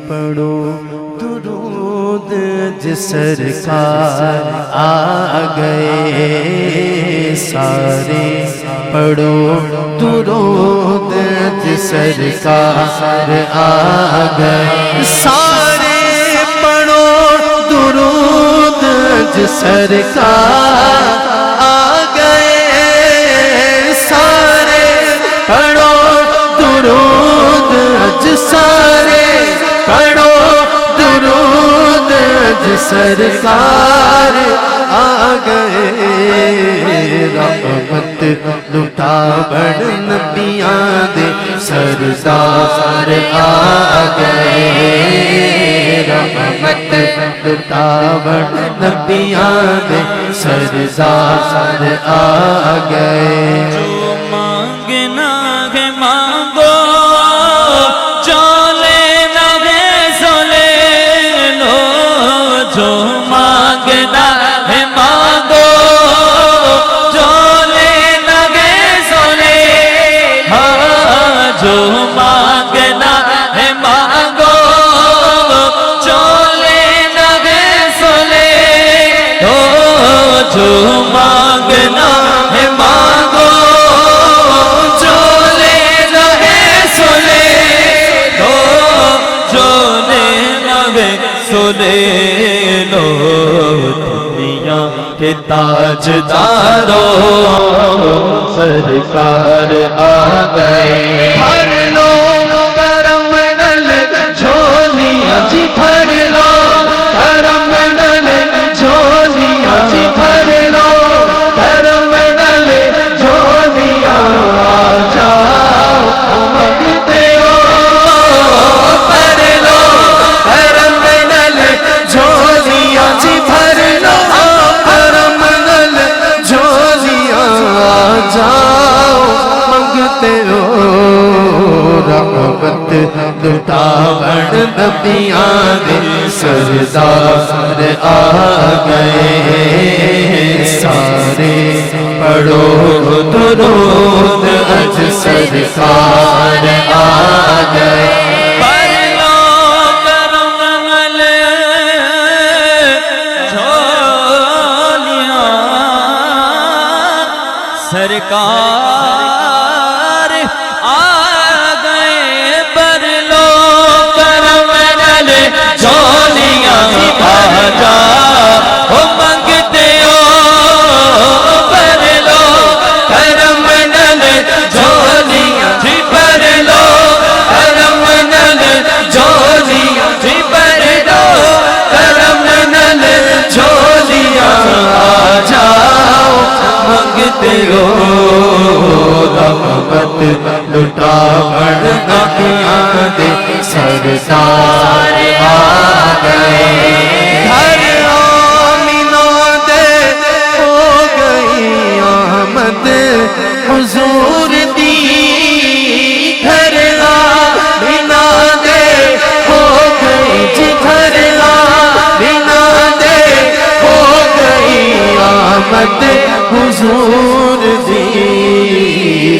پڑھو درود جس سرکار آ گئے سارے پڑھو درود جس سرکار آ گئے سارے پڑھو درود جس سرکار آ گئے سارے پڑھو درود جس سارے پڑھو درود جس سرکار آ گئے رحمت لٹا بڑھ نبیاں دے سردار آ گئے رحمت لٹا بڑھ نبیاں دے سردار آ گئے جو مانگنا ہے مانگو جو لینا ہے سو لے لو جو مانگنا ہے مانگو جو لینا ہے سو لے جو مانگنا ہے مانگو جو لینا ہے سو لے جو مانگنا ہے مانگو جو لینا ہے سو لے جو لینا ہے سو لے لو دنیا کے تاجداروں سرکار آ گئے بھر لو کرم نل جھولیاں جی بھر لو کرم نل جھولیاں جی بھر لو کرم نل جھولیاں آ جاؤ مانگتے ہو بھر لو کرم نل جھولیاں جی بھر لو کرم نل جھولیاں آ جاؤ مانگتے ہو رحمت لٹا بڑھ نبیاں دے سردار آ گئے سارے پڑھو درود اج سرکار آ گئے پڑھ لو کرم نل جھولیاں سرکار آ گئے پڑھ لو کرم نل جھولیاں آ جاؤ مانگتے ہو پڑھ لو کرم نل جھولیاں جی پڑھ لو کرم نل جھولیاں جی پڑھ لو کرم نل جھولیاں آ جاؤ مانگتے ہو رحمت لٹا بڑھ نبیاں دے سردار آ گئے گھر آمینہ دے ہو گئی آمد حضور دی گھر آمینہ دے ہو گئی جی گھر آمینہ دے ہو گئی آمد حضور دی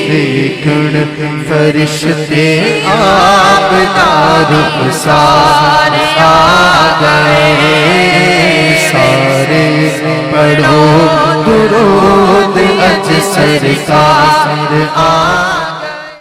دیکھن فرشتے آپ دار سار آ گئے